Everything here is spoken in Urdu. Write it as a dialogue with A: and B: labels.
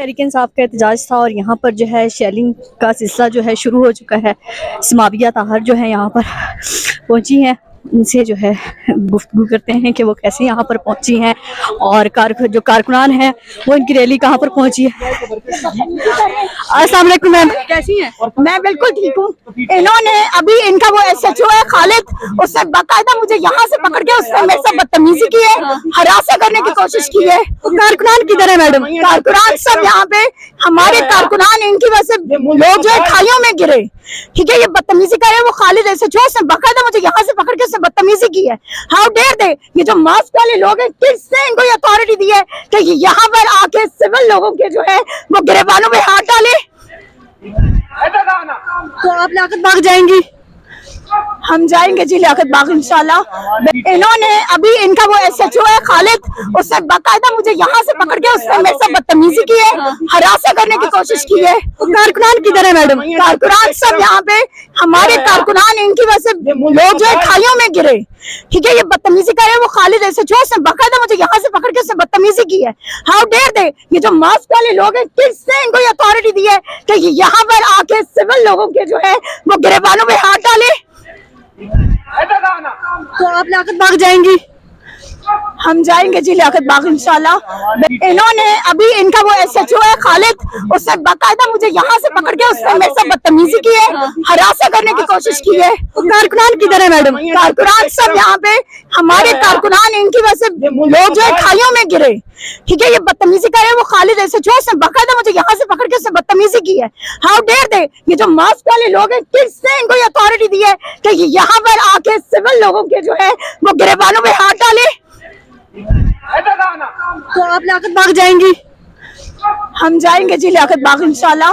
A: تحریک انصاف کا احتجاج تھا اور یہاں پر جو ہے شیلنگ کا سلسلہ جو ہے شروع ہو چکا ہے. سماویہ طاہر جو ہے یہاں پر پہنچی ہیں, ان سے جو ہے گفتگو کرتے ہیں کہ وہ کیسے یہاں پر پہنچی ہیں اور جو کارکنان ہیں وہ ان کی ریلی کہاں پر پہنچی ہے. السلام علیکم میم, کیسی ہیں؟
B: میں بالکل ٹھیک ہوں. انہوں نے ابھی ان کا وہ ایس ایچ او ہے خالد, اس سے باقاعدہ مجھے یہاں سے پکڑ کے اس سے میرے سے بدتمیزی کی ہے, ہراساں کرنے کی کوشش کی ہے.
A: کارکنان کدھر ہے میڈم؟
B: کارکنان سب یہاں پہ ہمارے کارکنان, ان کی وجہ سے لوگ جو ہے کھائیوں میں گرے. ٹھیک ہے, یہ بدتمیزی کر رہے, وہ خالد ایس ایچ او سے باقاعدہ مجھے یہاں سے پکڑ کے اس سے بدتمیزی کی ہے. ہاؤ ڈیئر دے, یہ جو ماسک والے لوگ ہیں کس نے ان کو یہ اتھارٹی دی ہے کہ یہاں پر آ کے سول لوگوں کے جو ہے وہ گریبانوں میں ہاتھ ڈالے؟
A: تو آپ لیاقت باغ جائیں گی؟
B: ہم جائیں گے جی لیاقت باغ انشاءاللہ. انہوں نے ابھی ان کا وہ ایس ایچ او ہے خالد, اس سے باقاعدہ مجھے یہاں سے پکڑ کے اس سے میرے سے بدتمیزی کی ہے, ہراساں کرنے کی کوشش کی ہے.
A: کارکنان کدھر ہے میڈم؟
B: کارکنان سب یہاں پہ ہمارے کارکنان, ان کی وجہ سے لوگ جو ہے کھائیوں میں گرے. ٹھیک ہے, یہ بدتمیزی کر رہے, وہ خالد ایس ایچ او سے باقاعدہ مجھے یہاں سے پکڑ کے اس سے بدتمیزی کی ہے. ہاؤ ڈیئر دے, یہ جو ماسک والے لوگ ہیں کس نے ان کو یہ اتھارٹی دی ہے کہ یہاں پر آ کے سول لوگوں کے جو ہے وہ گریبانوں میں ہاتھ ڈالے؟
A: تو آپ لیاقت باغ جائیں گی؟
B: ہم جائیں گے جی لیاقت باغ انشاءاللہ. انہوں نے ابھی ان کا وہ ایس ایچ او ہے خالد, اس سے باقاعدہ مجھے یہاں سے پکڑ کے اس سے میرے سے بدتمیزی کی ہے, ہراساں کرنے کی کوشش کی ہے.
A: کارکنان کدھر ہے میڈم؟
B: کارکنان سب یہاں پہ ہمارے کارکنان, ان کی وجہ سے لوگ جو ہے کھائیوں میں گرے. ٹھیک ہے, یہ بدتمیزی کر رہے, وہ خالد ایس ایچ او سے باقاعدہ مجھے یہاں سے پکڑ کے اس سے بدتمیزی کی ہے. ہاؤ ڈیئر دے, یہ جو ماسک والے لوگ ہیں کس نے ان کو یہ اتھارٹی دی ہے کہ یہاں پر آ کے سول لوگوں کے جو ہے وہ گریبانوں میں ہاتھ ڈالے؟
A: تو آپ لیاقت باغ جائیں گی؟
B: ہم جائیں گے جی لیاقت باغ انشاءاللہ.